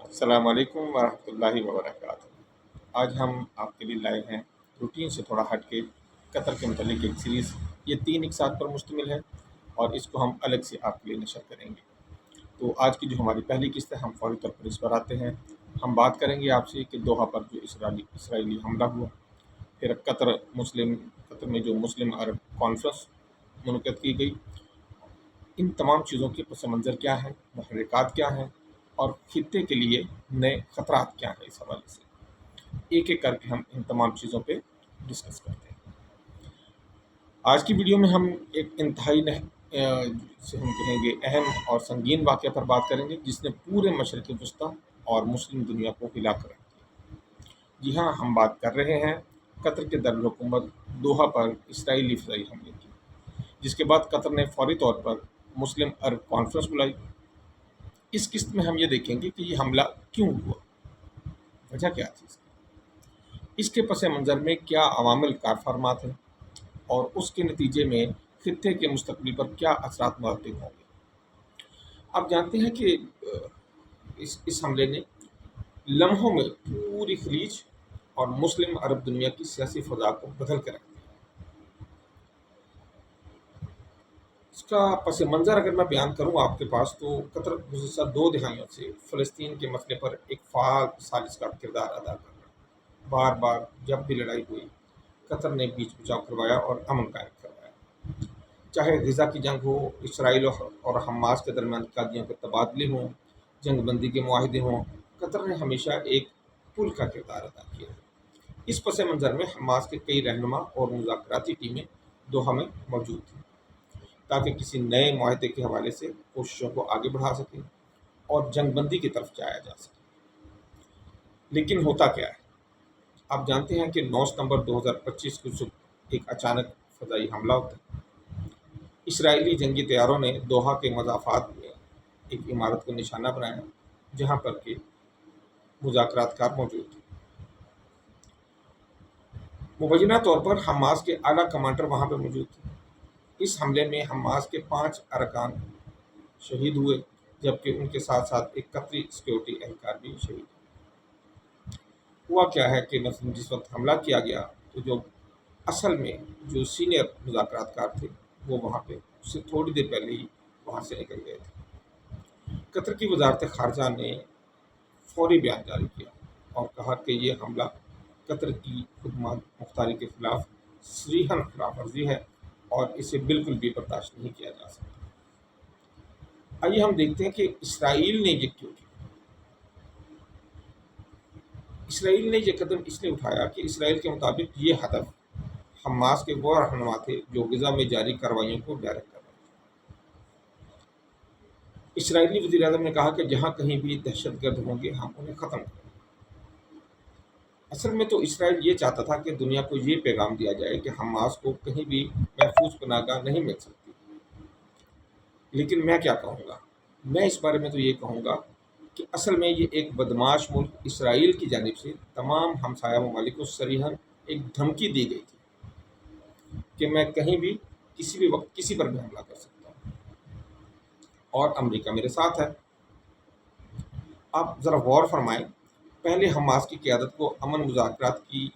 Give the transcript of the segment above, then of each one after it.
السلام علیکم ورحمۃ اللہ وبرکاتہ۔ آج ہم آپ کے لیے لائے ہیں روٹین سے تھوڑا ہٹ کے قطر کے متعلق ایک سیریز۔ یہ 3 اقساط پر مشتمل ہے اور اس کو ہم الگ سے آپ کے لیے نشر کریں گے۔ تو آج کی جو ہماری پہلی قسط ہے، ہم فوری طور پر اس پر آتے ہیں۔ ہم بات کریں گے آپ سے کہ دوحہ پر جو اسرائیلی حملہ ہوا، پھر قطر میں جو مسلم عرب کانفرنس منعقد کی گئی، ان تمام چیزوں کے پس منظر کیا ہے، محرکات کیا ہیں، اور خطے کے لیے نئے خطرات کیا ہیں۔ اس حوالے سے ایک ایک کر کے ہم ان تمام چیزوں پہ ڈسکس کرتے ہیں۔ آج کی ویڈیو میں ہم ایک انتہائی سے ہم کہیں گے اہم اور سنگین واقعہ پر بات کریں گے، جس نے پورے مشرق وسطیٰ اور مسلم دنیا کو ہلا کر رکھ دیا۔ جی ہاں، ہم بات کر رہے ہیں قطر کے دارالحکومت دوحہ پر اسرائیلی فضائی حملے کی، جس کے بعد قطر نے فوری طور پر مسلم عرب کانفرنس بلائی۔ اس قسط میں ہم یہ دیکھیں گے کہ یہ حملہ کیوں ہوا، وجہ کیا تھی اس کے پس منظر میں کیا عوامل کار فرمات ہیں، اور اس کے نتیجے میں خطے کے مستقبل پر کیا اثرات مرتب ہوں گے۔ آپ جانتے ہیں کہ اس حملے نے لمحوں میں پوری خلیج اور مسلم عرب دنیا کی سیاسی فضا کو بدل کر رکھ دیا۔ اس کا پس منظر اگر میں بیان کروں آپ کے پاس، تو قطر گزشتہ 2 دہائیوں سے فلسطین کے مسئلے پر ایک فعال ثالث کا کردار ادا کر رہا ہے۔ بار بار جب بھی لڑائی ہوئی، قطر نے بیچ بچاؤ کروایا اور امن قائم کروایا۔ چاہے غزہ کی جنگ ہو، اسرائیل اور حماس کے درمیان قیدیوں کے تبادلے ہوں، جنگ بندی کے معاہدے ہوں، قطر نے ہمیشہ ایک پل کا کردار ادا کیا ہے۔ اس پس منظر میں حماس کے کئی رہنما اور مذاکراتی ٹیمیں دوحہ میں موجود تھیں، تاکہ کسی نئے معاہدے کے حوالے سے کوششوں کو آگے بڑھا سکیں اور جنگ بندی کی طرف جایا جا سکے۔ لیکن ہوتا کیا ہے؟ آپ جانتے ہیں کہ 9 ستمبر 2025 کو صبح ایک اچانک فضائی حملہ ہوتا ہے۔ اسرائیلی جنگی طیاروں نے دوحہ کے مضافات میں ایک عمارت کو نشانہ بنایا، جہاں پر کہ مذاکرات کار موجود تھے۔ مبینہ طور پر حماس کے اعلیٰ کمانڈر وہاں پہ موجود تھے۔ اس حملے میں حماس کے 5 ارکان شہید ہوئے، جبکہ ان کے ساتھ ساتھ ایک قطری سیکیورٹی اہلکار بھی شہید ہوئے۔ ہوا کیا ہے کہ مثلاً جس وقت حملہ کیا گیا، تو اصل میں جو سینئر مذاکرات کار تھے، وہ وہاں پہ اس سے تھوڑی دیر پہلے ہی وہاں سے نکل گئے تھے۔ قطر کی وزارت خارجہ نے فوری بیان جاری کیا اور کہا کہ یہ حملہ قطر کی خود مختاری کے خلاف صریحاً خلاف ورزی ہے اور اسے بالکل بھی برداشت نہیں کیا جا سکتا۔ آئیے ہم دیکھتے ہیں کہ اسرائیل نے یہ کیوں کیا۔ اسرائیل نے یہ قدم اس لیے اٹھایا کہ اسرائیل کے مطابق یہ ہدف حماس کے وہ رہنما تھے جو غزہ میں جاری کارروائیوں کو ڈائریکٹ کر رہے تھے۔ اسرائیلی وزیر اعظم نے کہا کہ جہاں کہیں بھی دہشت گرد ہوں گے، ہم انہیں ختم کریں گے۔ اصل میں تو اسرائیل یہ چاہتا تھا کہ دنیا کو یہ پیغام دیا جائے کہ حماس کو کہیں بھی محفوظ پناہ گاہ نہیں مل سکتی۔ لیکن میں کیا کہوں گا؟ میں اس بارے میں تو یہ کہوں گا کہ اصل میں یہ ایک بدمعاش ملک اسرائیل کی جانب سے تمام ہمسایہ ممالک کو صریحاً ایک دھمکی دی گئی تھی کہ میں کہیں بھی کسی بھی وقت کسی پر بھی حملہ کر سکتا ہوں، اور امریکہ میرے ساتھ ہے۔ آپ ذرا غور فرمائیں، پہلے حماس کی قیادت کو امن مذاکرات کی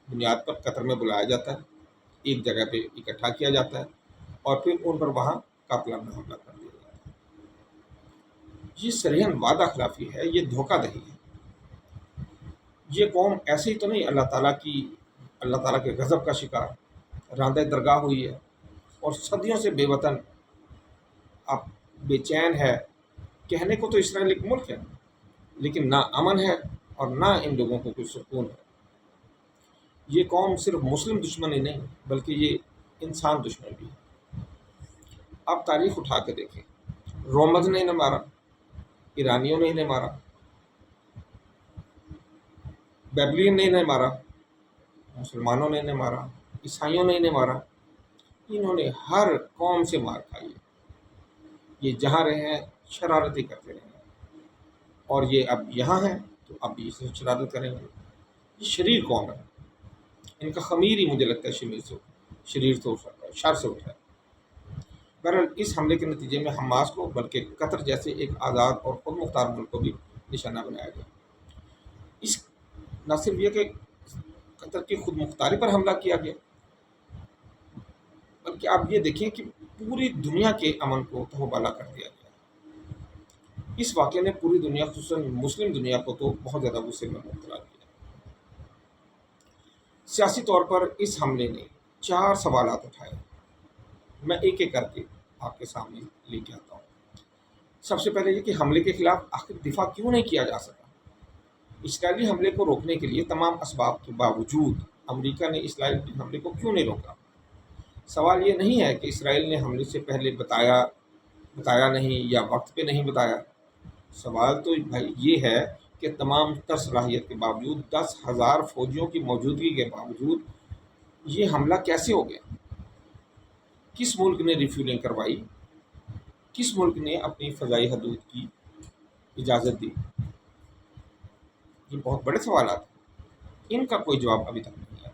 بنیاد پر قطر میں بلایا جاتا ہے، ایک جگہ پہ اکٹھا کیا جاتا ہے، اور پھر ان پر وہاں قاتلانہ حملہ کر دیا جاتا ہے۔ یہ صریحاً وعدہ خلافی ہے، یہ دھوکہ دہی ہے۔ یہ قوم ایسے ہی تو نہیں اللہ تعالیٰ کے غضب کا شکار راندہ درگاہ ہوئی ہے اور صدیوں سے بے وطن اب بے چین ہے۔ کہنے کو تو اسرائیل ایک ملک ہے، لیکن نہ امن ہے اور نہ ان لوگوں کو کوئی سکون ہے۔ یہ قوم صرف مسلم دشمن ہی نہیں، بلکہ یہ انسان دشمن بھی ہے۔ آپ تاریخ اٹھا کے دیکھیں، رومز نے انہیں مارا، ایرانیوں نے انہیں مارا، بیبلین نے انہیں مارا، مسلمانوں نے انہیں مارا، عیسائیوں نے انہیں مارا۔ انہوں نے ہر قوم سے مار کھائی ہے۔ یہ جہاں رہے ہیں شرارتیں کرتے رہے ہیں، اور یہ اب یہاں ہیں تو اب بھی اسے شرارت کریں گے۔ یہ شریر قوم ہے، ان کا خمیر ہی مجھے لگتا ہے شریر تو شر سے اٹھا ہے۔ بہرحال اس حملے کے نتیجے میں حماس کو، بلکہ قطر جیسے ایک آزاد اور خود مختار ملک کو بھی نشانہ بنایا گیا۔ اس نہ صرف یہ کہ قطر کی خود مختاری پر حملہ کیا گیا، بلکہ آپ یہ دیکھیں کہ پوری دنیا کے امن کو تہوبالا کر دیا گیا۔ اس واقعے نے پوری دنیا خصوصاً مسلم دنیا کو تو بہت زیادہ غصے میں مبتلا کیا۔ سیاسی طور پر اس حملے نے 4 سوالات اٹھائے، میں ایک ایک کر کے آپ کے سامنے لے کے آتا ہوں۔ سب سے پہلے یہ کہ حملے کے خلاف آخر دفاع کیوں نہیں کیا جا سکا؟ اسرائیلی حملے کو روکنے کے لیے تمام اسباب کے باوجود امریکہ نے اسرائیلی حملے کو کیوں نہیں روکا؟ سوال یہ نہیں ہے کہ اسرائیل نے حملے سے پہلے بتایا نہیں یا وقت پہ نہیں بتایا۔ سوال تو بھائی یہ ہے کہ تمام تر صلاحیت کے باوجود 10,000 فوجیوں کی موجودگی کے باوجود یہ حملہ کیسے ہو گیا؟ کس ملک نے ریفیولنگ کروائی؟ کس ملک نے اپنی فضائی حدود کی اجازت دی؟ یہ بہت بڑے سوالات ہیں، ان کا کوئی جواب ابھی تک نہیں ہے۔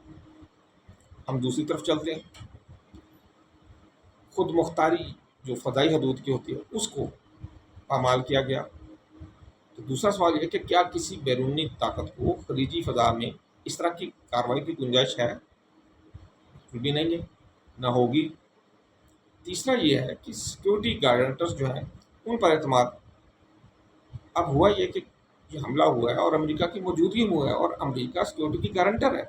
ہم دوسری طرف چلتے ہیں، خود مختاری جو فضائی حدود کی ہوتی ہے اس کو پامال کیا گیا۔ تو دوسرا سوال یہ کہ کیا کسی بیرونی طاقت کو خلیجی فضا میں اس طرح کی کارروائی کی گنجائش ہے؟ بالکل بھی نہیں ہے، نہ ہوگی۔ تیسرا یہ ہے کہ سیکیورٹی گارنٹرز جو ہیں ان پر اعتماد۔ اب ہوا یہ کہ یہ حملہ ہوا ہے اور امریکہ کی موجودگی میں ہوا ہے اور امریکہ سیکیورٹی کی گارنٹر ہے،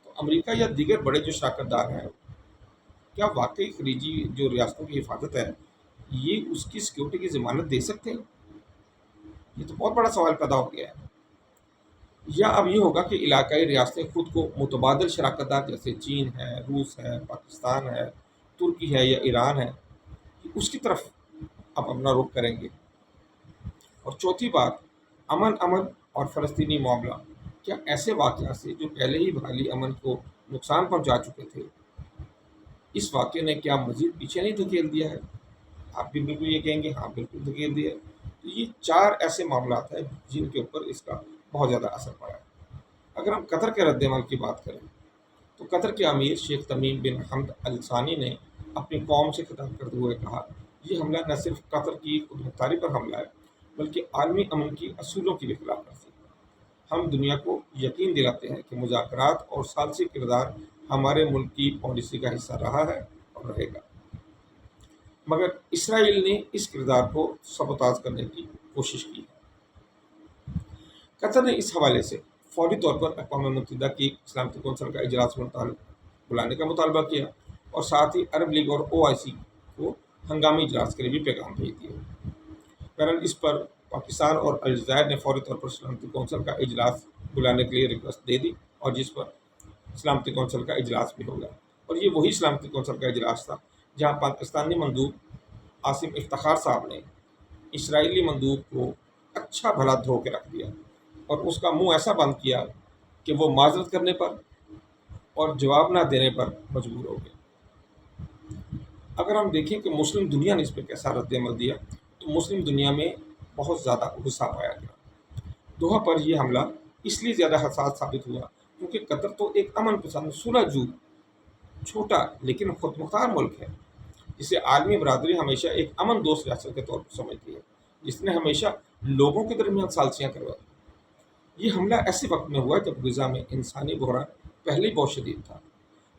تو امریکہ یا دیگر بڑے جو شراکت دار ہیں کیا واقعی خلیجی جو ریاستوں کی حفاظت ہے یہ اس کی سیکیورٹی کی ضمانت دے سکتے ہیں؟ یہ تو بہت بڑا سوال پیدا ہو گیا ہے۔ یا اب یہ ہوگا کہ علاقائی ریاستیں خود کو متبادل شراکت دار جیسے چین ہے، روس ہے، پاکستان ہے، ترکی ہے یا ایران ہے اس کی طرف اب اپنا رخ کریں گے۔ اور چوتھی بات، امن اور فلسطینی معاملہ، کیا ایسے واقعات سے جو پہلے ہی بحالی امن کو نقصان پہنچا چکے تھے اس واقعے نے کیا مزید پیچھے نہیں دھکیل دیا ہے؟ آپ بھی بالکل یہ کہیں گے ہاں بالکل دھکیل دیا ہے۔ تو یہ 4 ایسے معاملات ہیں جن کے اوپر اس کا بہت زیادہ اثر پڑا ہے۔ اگر ہم قطر کے رد عمل کی بات کریں تو قطر کے امیر شیخ تمیم بن حمد الثانی نے اپنی قوم سے خطاب کرتے ہوئے کہا، یہ حملہ نہ صرف قطر کی خود مختاری پر حملہ ہے بلکہ عالمی امن کی اصولوں کی بھی خلاف ورزی ہے۔ ہم دنیا کو یقین دلاتے ہیں کہ مذاکرات اور ثالثی کردار ہمارے ملک کی پالیسی کا حصہ رہا ہے اور رہے گا، مگر اسرائیل نے اس کردار کو سبوتاژ کرنے کی کوشش کی ہے۔ قطر نے اس حوالے سے فوری طور پر اقوام متحدہ کی سلامتی کونسل کا اجلاس بلانے کا مطالبہ کیا اور ساتھ ہی عرب لیگ اور OIC کو ہنگامی اجلاس کے لیے بھی پیغام بھیج دیا۔ بہرحال اس پر پاکستان اور الجزائر نے فوری طور پر سلامتی کونسل کا اجلاس بلانے کے لیے ریکویسٹ دے دی اور جس پر سلامتی کونسل کا اجلاس بھی ہو گیا۔ اور یہ وہی سلامتی کونسل کا اجلاس تھا جہاں پاکستانی مندوب عاصم افتخار صاحب نے اسرائیلی مندوب کو اچھا بھلا دھو کے رکھ دیا اور اس کا منہ ایسا بند کیا کہ وہ معذرت کرنے پر اور جواب نہ دینے پر مجبور ہو گئے۔ اگر ہم دیکھیں کہ مسلم دنیا نے اس پہ کیسا رد عمل دیا تو مسلم دنیا میں بہت زیادہ غصہ پایا گیا۔ دوحہ پر یہ حملہ اس لیے زیادہ حساس ثابت ہوا کیونکہ قطر تو ایک امن پسند صلح جو چھوٹا لیکن خود مختار ملک ہے جسے عالمی برادری ہمیشہ ایک امن دوست ریاست کے طور پر سمجھتی ہے، جس نے ہمیشہ لوگوں کے درمیان ثالثیاں کروائی۔ یہ حملہ ایسے وقت میں ہوا جب غزہ میں انسانی بحران پہلے ہی بہت شدید تھا،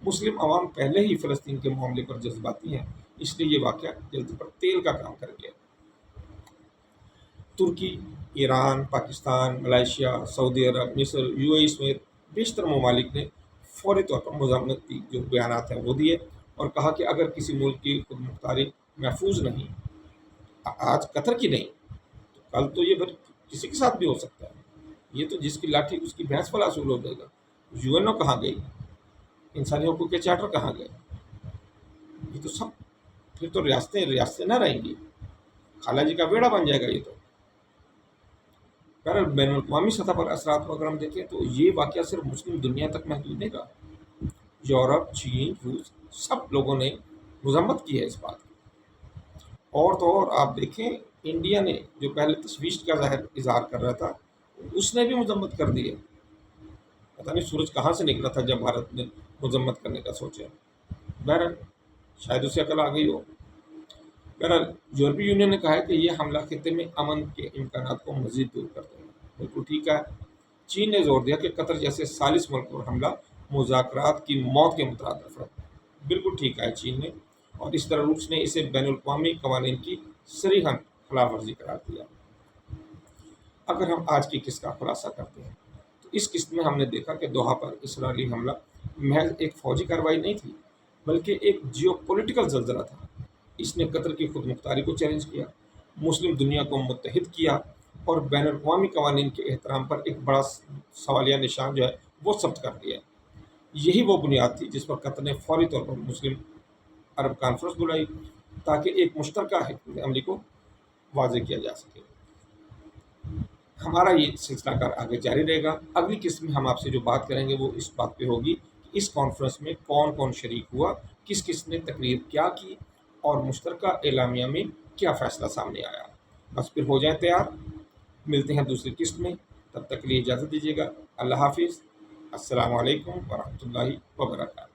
مسلم عوام پہلے ہی فلسطین کے معاملے پر جذباتی ہیں، اس لیے یہ واقعہ جلد پر تیل کا کام کر گیا۔ ترکی، ایران، پاکستان، ملائیشیا، سعودی عرب، مصر، UAE سمیت بیشتر ممالک نے فوری طور پر مذمتی جو بیانات ہیں وہ دیے اور کہا کہ اگر کسی ملک کی خود مختاری محفوظ نہیں، آج قطر کی نہیں تو کل تو یہ کسی کے ساتھ بھی ہو سکتا ہے۔ یہ تو جس کی لاٹھی اس کی بھینس والا اصول ہو جائے گا۔ UN کہاں گئی؟ انسانی حقوق کے چارٹر کہاں گئے؟ یہ تو سب پھر تو ریاستیں نہ رہیں گی، خالہ جی کا بیڑا بن جائے گا یہ تو۔ بہرحال بین الاقوامی سطح پر اثرات کو اگر ہم دیکھیں تو یہ واقعہ صرف مسلم دنیا تک محدود نہیں رہا، یورپ، چین، روس سب لوگوں نے مذمت کی ہے اس بات کی۔ اور تو اور آپ دیکھیں انڈیا نے جو پہلے تشویش کا اظہار کر رہا تھا اس نے بھی مذمت کر دی ہے۔ پتہ نہیں سورج کہاں سے نکلا تھا جب بھارت نے مذمت کرنے کا سوچا۔ بہرحال شاید اسے عقل آ گئی ہو۔ بہرحال یورپی یونین نے کہا ہے کہ یہ حملہ خطے میں امن کے امکانات کو مزید دور کر دے گا۔ بالکل ٹھیک ہے۔ چین نے زور دیا کہ قطر جیسے ثالث ملک پر حملہ مذاکرات کی موت کے مترادف ہے۔ بالکل ٹھیک ہے چین نے، اور اس طرح روس نے اسے بین الاقوامی قوانین کی صریحاً خلاف ورزی قرار دیا۔ اگر ہم آج کی قسط کا خلاصہ کرتے ہیں تو اس قسط میں ہم نے دیکھا کہ دوحہ پر اسرائیلی حملہ محض ایک فوجی کارروائی نہیں تھی، بلکہ ایک جیو پولیٹیکل زلزلہ تھا۔ اس نے قطر کی خود مختاری کو چیلنج کیا، مسلم دنیا کو متحد کیا، اور بین الاقوامی قوانین کے احترام پر ایک بڑا سوالیہ نشان جو ہے وہ ثبت کر دیا۔ یہی وہ بنیاد تھی جس پر قطر نے فوری طور پر مسلم عرب کانفرنس بلائی تاکہ ایک مشترکہ حکمت عملی کو واضح کیا جا سکے۔ ہمارا یہ سلسلہ کار آگے جاری رہے گا۔ اگلی قسط میں ہم آپ سے جو بات کریں گے وہ اس بات پہ ہوگی کہ اس کانفرنس میں کون کون شریک ہوا، کس کس نے تقریر کیا کی، اور مشترکہ اعلامیہ میں کیا فیصلہ سامنے آیا۔ بس پھر ہو جائیں تیار، ملتے ہیں دوسری قسط میں، تب تک کے لیے اجازت دیجیے گا۔ اللہ حافظ، السلام علیکم ورحمۃ اللہ وبرکاتہ۔